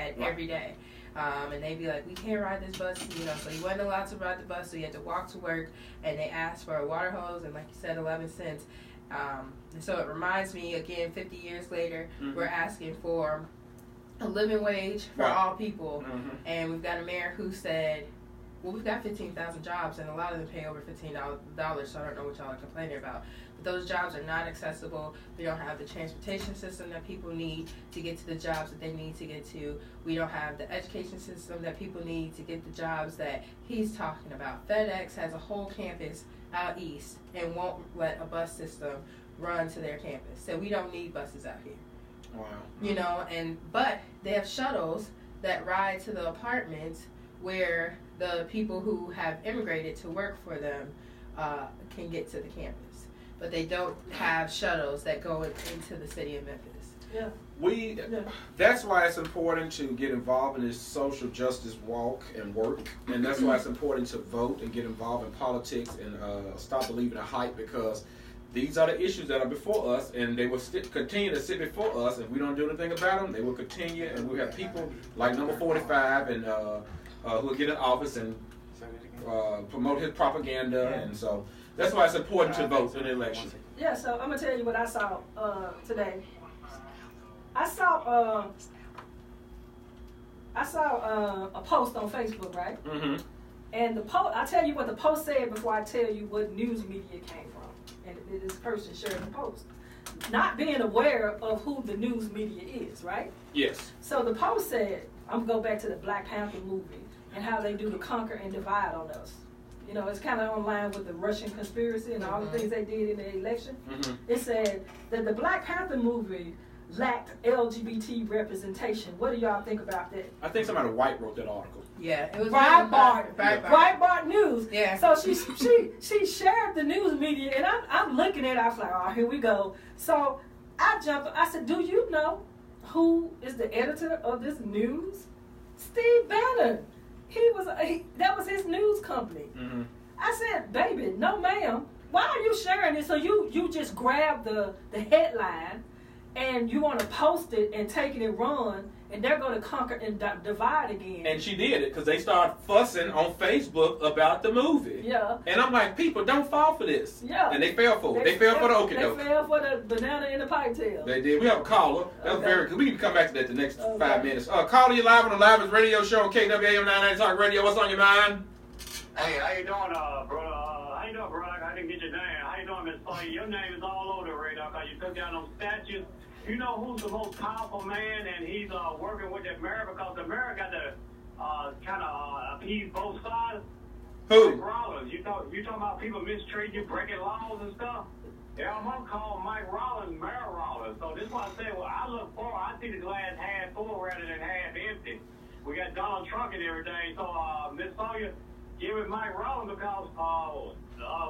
had every day. And they'd be like, we can't ride this bus, so he wasn't allowed to ride the bus, so he had to walk to work, and they asked for a water hose, and like you said, 11 cents. And so it reminds me, again, 50 years later, we're asking for a living wage for all people, and we've got a mayor who said, well, we've got 15,000 jobs, and a lot of them pay over $15, so I don't know what y'all are complaining about. But those jobs are not accessible. We don't have the transportation system that people need to get to the jobs that they need to get to. We don't have the education system that people need to get the jobs that he's talking about. FedEx has a whole campus out east and won't let a bus system run to their campus. So we don't need buses out here. Wow. But they have shuttles that ride to the apartments where the people who have immigrated to work for them can get to the campus. But they don't have shuttles that go into the city of Memphis. Yeah. That's why it's important to get involved in this social justice walk and work. And that's why it's important to vote and get involved in politics and stop believing the hype, because these are the issues that are before us, and they will continue to sit before us. If we don't do anything about them, they will continue, and we'll have people like number 45 and who will get in office and promote his propaganda. And so that's why it's important to vote in the election. Yeah, so I'm going to tell you what I saw today. I saw a post on Facebook, right? Mm-hmm. And the post, I'll tell you what the post said before I tell you what news media came from. And this person shared the post. Not being aware of who the news media is, right? Yes. So the post said, I'm going to go back to the Black Panther movie and how they do the conquer and divide on us. It's kind of on line with the Russian conspiracy and all the things they did in the election. Mm-hmm. It said that the Black Panther movie lacked LGBT representation. What do y'all think about that? I think somebody white wrote that article. Yeah, it was Breitbart News. Yeah. So she shared the news media, and I'm looking at it. I was like, oh, here we go. So I jumped. I said, do you know who is the editor of this news? Steve Bannon. That was his news company. Mm-hmm. I said, baby, no ma'am. Why are you sharing it? So you just grab the headline and you want to post it and take it and run, and they're going to conquer and divide again. And she did it because they started fussing on Facebook about the movie. Yeah. And I'm like, people, don't fall for this. Yeah. And they fell for it. They fell for the okie doke. They fell for the banana in the pipe tail. They did. We have a caller. That was very good. We can come back to that the next 5 minutes. Caller, you live on the Livest radio show on KWAM 99 Talk Radio. What's on your mind? Hey, how you doing, brother? How you doing, brother? I didn't get your name. How you doing, Miss Sawyer? Your name is all over the radar because you took down those statues. You know who's the most powerful man, and he's working with America because America got to kind of appease both sides? Who? Mike Rollins. You talking about people mistreating you, breaking laws and stuff? Yeah, I'm going to call Mike Rollins Mayor Rollins. So this is why I say, I look forward. I see the glass half full rather than half empty. We got Donald Trump and everything. So, Miss Sawyer, give it Mike Rollins because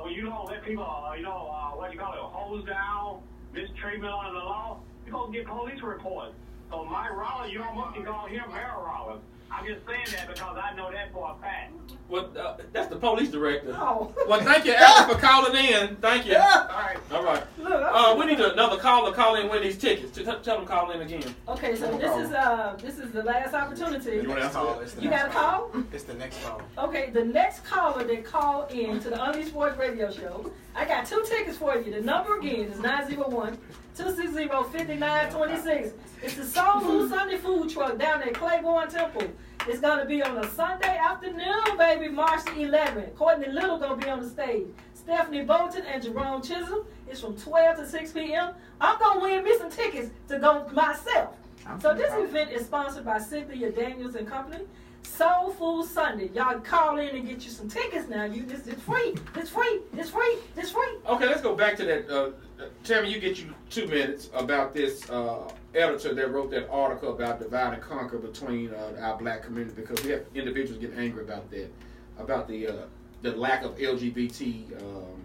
when you don't let people, what you call it, hose down, mistreatment under the law, you're going to get police reports. So Mike Rollins, you almost can call him Mayor Rollins. I'm just saying that because I know that for a fact. Well, that's the police director. Oh. Well, thank you, Alan, for calling in. Thank you. Yeah. All right. Look, we need another caller to call in and win these tickets. Tell them to call in again. Okay, so this is the last opportunity. You want to call? You got a call? It's the next call. Okay, the next caller that called in to the Unleashed Sports Radio Show, I got 2 tickets for you. The number again is 901-260-5926. It's the Soul Food Sunday food truck down at Claiborne Temple. It's going to be on a Sunday afternoon, baby, March the 11th. Courtney Little going to be on the stage. Stephanie Bolton and Jerome Chisholm. It's from 12 to 6 p.m. I'm going to win me some tickets to go myself. So this event is sponsored by Cynthia Daniels and Company. Soul Food Sunday. Y'all call in and get you some tickets now. It's free. It's free. It's free. It's free. Okay, let's go back to that. Tammy, you get 2 minutes about this editor that wrote that article about divide and conquer between our black community, because we have individuals getting angry about that, about the lack of LGBT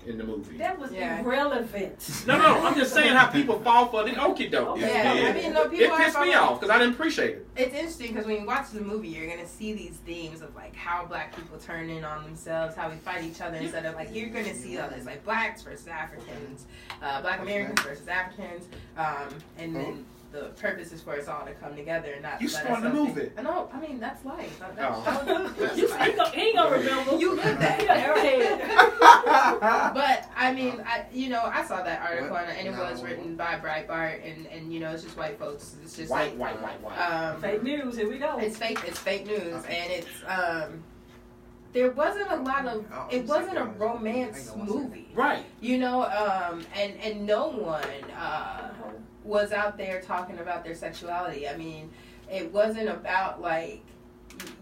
in the movie. That was irrelevant. No, I'm just saying how people fall for the okie doke. Yeah, I mean, people it pissed me off because I didn't appreciate it. It's interesting because when you watch the movie, you're gonna see these themes of like how black people turn in on themselves, how we fight each other instead of like you're gonna see all this like blacks versus Africans, Black Americans versus Africans, and then the purpose is for us all to come together and not. You starting to move it. I know. I mean, that's life. He ain't gonna remember. You live that. He an airhead. But I mean, I saw that article and it was written by Breitbart, and it's just white folks. It's just white. Fake news. Here we go. It's fake news, and it's there wasn't a lot of. It wasn't a romance movie, right? And no one was out there talking about their sexuality. I mean, it wasn't about like.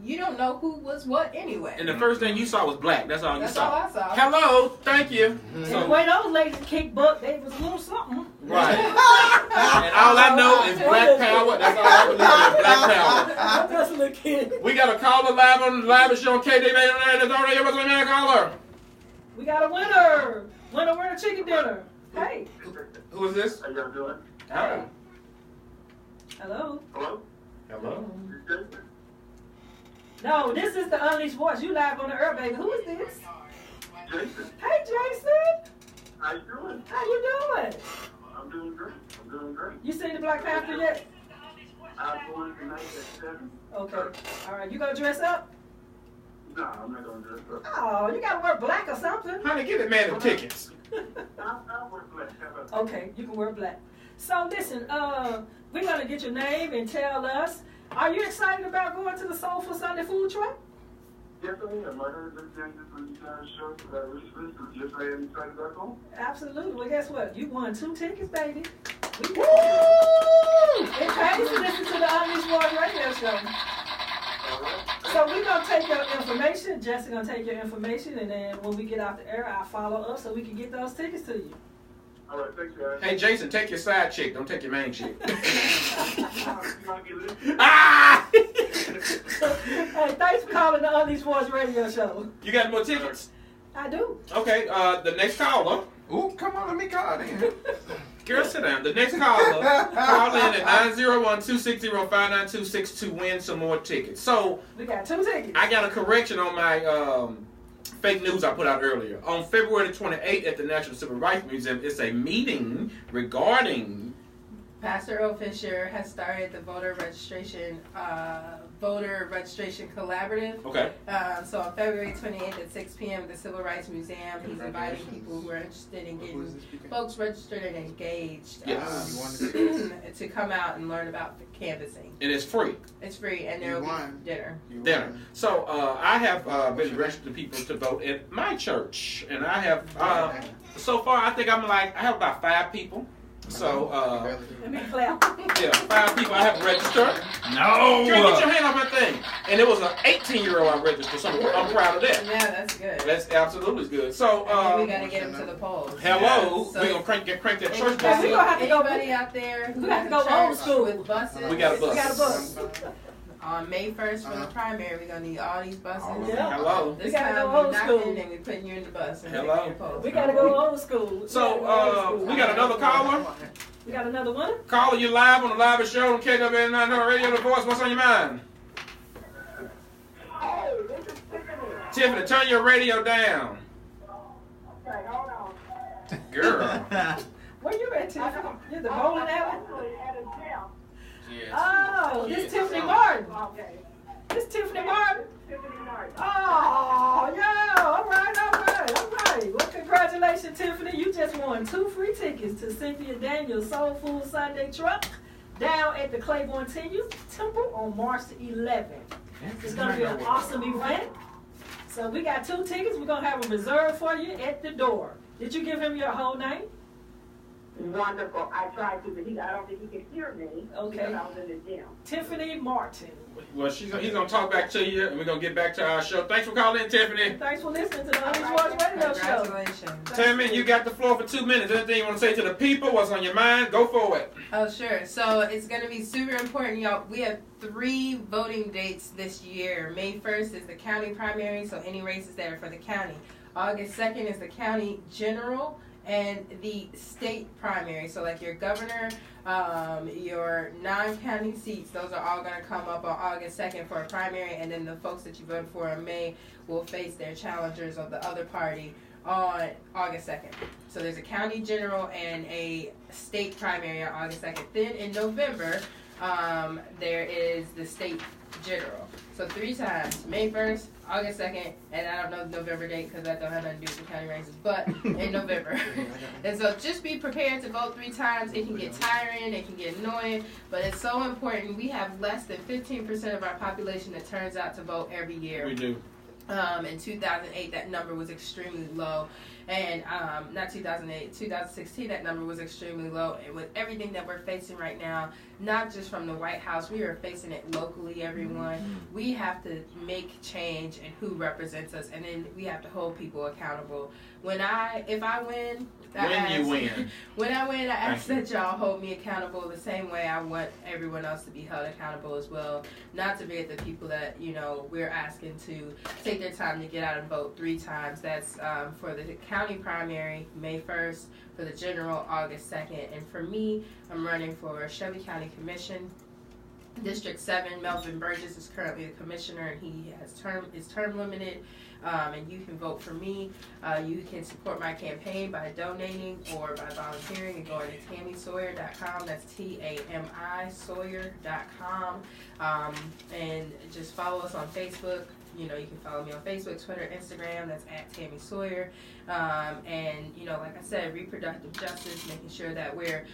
You don't know who was what anyway. And the first thing you saw was black. That's all That's saw. all I saw. Hello, thank you. So, the way those ladies kick butt, they was a little something. Right. And all I know is black power. That's all I believe in, black power. That's a little kid. We got a caller live on the live show on KDB. That's already what's on caller. We got a winner. Winner chicken dinner. Hey. Who is this? How y'all doing? Hi. Hello. Hello? Hello. No, this is the Unleashed Voice. You live on the air, baby. Who is this? Jason. Hey, Jason. How you doing? How you doing? I'm doing great. You seen the Black Panther yet? I'm going tonight at 7. Okay. All right. You gonna dress up? No, I'm not going to dress up. Oh, you gotta wear black or something. Honey, give it man the tickets. I'll wear black. Okay, you can wear black. So listen, we're gonna get your name and tell us. Are you excited about going to the Soulful Sunday food truck? Yes, I am. I heard this thing for you guys' show that I recently, so yes, I am excited about going. Absolutely. Well, guess what? You won 2 tickets, baby. Woo! It pays to listen to the Unleashed Voice radio show. So we're going to take your information. Jessica's going to take your information, and then when we get out the air, I'll follow up so we can get those tickets to you. All right, thanks, guys. Hey, Jason, take your side chick. Don't take your main chick. Ah! Hey, thanks for calling the Unleashed Voice radio show. You got more tickets? I do. Okay, the next caller. Ooh, come on, let me call then. Girl, sit down. The next caller, call in at 901-260-59262 to win some more tickets. So, we got 2 tickets. I got a correction on my fake news I put out earlier. On February the 28th at the National Civil Rights Museum, it's a meeting regarding... Pastor O. Fisher has started the voter registration collaborative. Okay. So on February 28th at 6 p.m. at the Civil Rights Museum, he's inviting people who are interested in getting folks registered and engaged to come out and learn about the canvassing. And it's free. It's free, and there will be dinner. So I have been registering people to vote at my church, and I have so far I have about 5 people. So, let me clap. Yeah, 5 people I have registered. No! Girl, get your hand on my thing. And it was an 18-year-old I registered, so I'm proud of that. Yeah, that's good. That's absolutely good. So, we got to get him to the polls. Hello. So we're going to crank that church bus. We gonna have to go. Anybody out there who we have to go old school with buses? We got a bus. We got a bus. On May 1st for the primary, we're going to need all these buses. Yeah. Hello. This We gotta time go we're old not school. in and we're putting you in the bus. And Hello. taking your post. We gotta go old school. So, we got another caller. We got another one? Caller, you live on the live show on KW900 Radio The Voice. What's on your mind? Hey, this is Tiffany, turn your radio down. Okay, hold on. Girl. Where you at, Tiffany? You're the bowling alley? At a gym. Oh, this Tiffany Martin. Okay. This Tiffany Martin. Tiffany Martin. Oh, yeah. All right. Well, congratulations, Tiffany. You just won 2 free tickets to Cynthia Daniels' Soul Food Sunday Truck down at the Claiborne Temple on March the 11th. It's going to be an awesome event. So we got 2 tickets. We're going to have them reserved for you at the door. Did you give him your whole name? Wonderful. I tried to, but I don't think he could hear me. Okay. Because I was in the gym. Tiffany Martin. Well, he's going to talk back to you, and we're going to get back to our show. Thanks for calling in, Tiffany. Thanks for listening to the Unleashed Voice Radio Show. Congratulations. Tammy, you got the floor for 2 minutes. Anything you want to say to the people? What's on your mind? Go for it. Oh, sure. So it's going to be super important, y'all. We have 3 voting dates this year. May 1st is the county primary, so any races that are for the county. August 2nd is the county general and the state primary. So like your governor, your 9 county seats, those are all going to come up on August 2nd for a primary, and then the folks that you voted for in May will face their challengers of the other party on August 2nd. So there's a county general and a state primary on August 2nd. Then in November, there is the state general. So 3 times, May 1st, August 2nd, and I don't know the November date because that don't have nothing to do with the county races, but in November. And so just be prepared to vote 3 times. It can get tiring, it can get annoying, but it's so important. We have less than 15% of our population that turns out to vote every year. We do. In 2008, that number was extremely low. And not 2008, 2016, that number was extremely low. And with everything that we're facing right now, not just from the White House, we are facing it locally, everyone. We have to make change in who represents us, and then we have to hold people accountable. When I win, I ask that y'all hold me accountable the same way I want everyone else to be held accountable as well. Not to forget the people that, we're asking to take their time to get out and vote 3 times. That's for the county primary, May 1st, for the general, August 2nd. And for me, I'm running for Shelby County Commission. District 7, Melvin Burgess is currently the commissioner, and he is term limited. And you can vote for me. You can support my campaign by donating or by volunteering and going to TamiSawyer.com. That's TAMI Sawyer.com. And just follow us on Facebook. You can follow me on Facebook, Twitter, Instagram. That's at Tami Sawyer. And, like I said, reproductive justice, making sure that we're,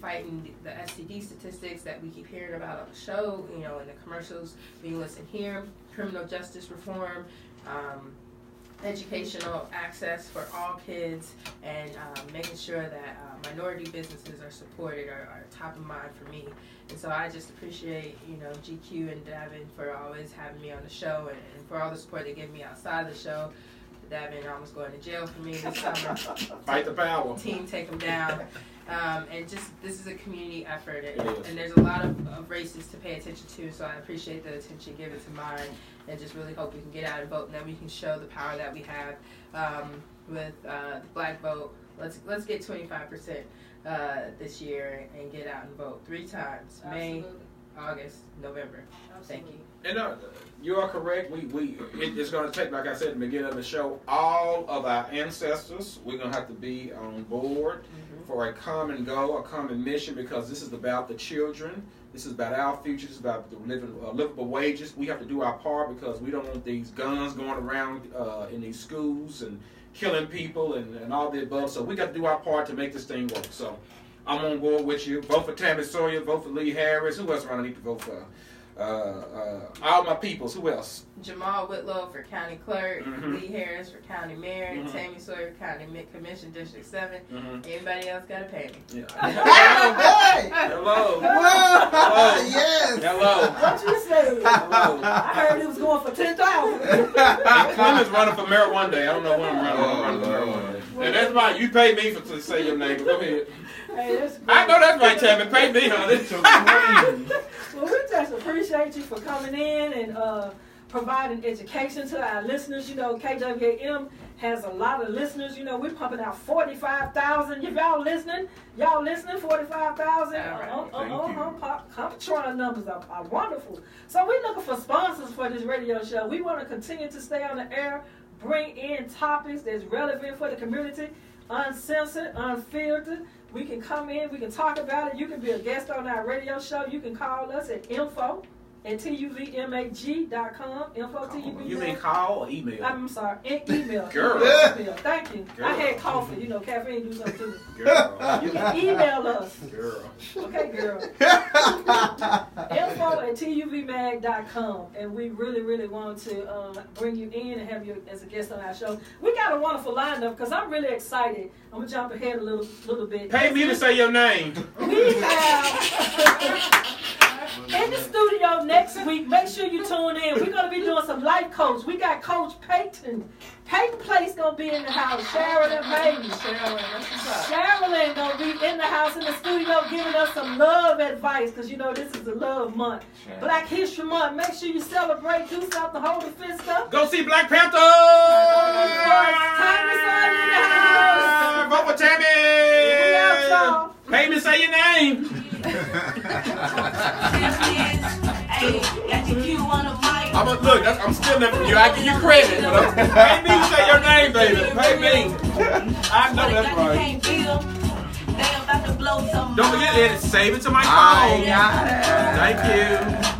fighting the STD statistics that we keep hearing about on the show, in the commercials being listened here, criminal justice reform, educational access for all kids, and making sure that minority businesses are supported are top of mind for me. And so I just appreciate, GQ and Davin for always having me on the show, and for all the support they give me outside the show. Davin almost going to jail for me this summer. Fight the power. Team take them down. And just, this is a community effort, and there's a lot of races to pay attention to, so I appreciate the attention given to mine, and just really hope we can get out and vote, and that we can show the power that we have with the black vote. Let's get 25% this year and get out and vote 3 times. Absolutely. May, August, November. Absolutely. Thank you. And you are correct. It's going to take, like I said at the beginning of the show, all of our ancestors. We're going to have to be on board for a common goal, a common mission, because this is about the children. This is about our future. This is about the livable wages. We have to do our part, because we don't want these guns going around in these schools and killing people and all the above. So we got to do our part to make this thing work. So I'm on board with you. Vote for Tami Sawyer. Vote for Lee Harris. Who else I need to vote for? All my peoples. Who else? Jamal Whitlow for County Clerk, Lee Harris for County Mayor, Tami Sawyer for County Commission, District 7. Anybody else got to pay me? Yeah. Hello. Hello. Yes. Hello. What you say? Hello. I heard it was going for 10,000. Clemons running for mayor one day. I don't know when I'm running for mayor one day. And that's right. You pay me to say your name. Go ahead. Hey, that's great. I know that's right, Tammy. Pay me, honey. Well, we just appreciate you for coming in and providing education to our listeners. KWAM has a lot of listeners. We're pumping out 45,000. If y'all listening, 45,000. Comptron numbers are wonderful. So we're looking for sponsors for this radio show. We want to continue to stay on the air, bring in topics that's relevant for the community, uncensored, unfiltered. We can come in, we can talk about it. You can be a guest on our radio show. You can call us at info@tuvmag.com. Info@tuvmag. You mean call or email? I'm sorry, email. Girl. Email. Thank you. Girl. I had coffee. Caffeine do something to me. Girl. You can email us. Girl. Okay, girl. info@tuvmag.com. And we really, really want to bring you in and have you as a guest on our show. We got a wonderful lineup because I'm really excited. I'm going to jump ahead a little bit. Pay me to say your name. We have in the studio next week. Make sure you tune in. We're going to be doing some life coach. We got Coach Peyton. Peyton Place going to be in the house. Sherilyn Baby. Sherilyn going to be in the house in the studio giving us some love advice because this is the love month. Sure. Black History Month. Make sure you celebrate. Do something. Hold a fist up. Go see Black Panther. Tami Sawyer in the house. Vote for Tammy. We out, y'all. Pay me to say your name. Hey, got the Q on the mic. Look, I'm still there from you. I give you credit. But pay me to say your name, baby. Pay me. I know that's right. Don't forget, Eddie, save it to my phone. I got it. Thank you.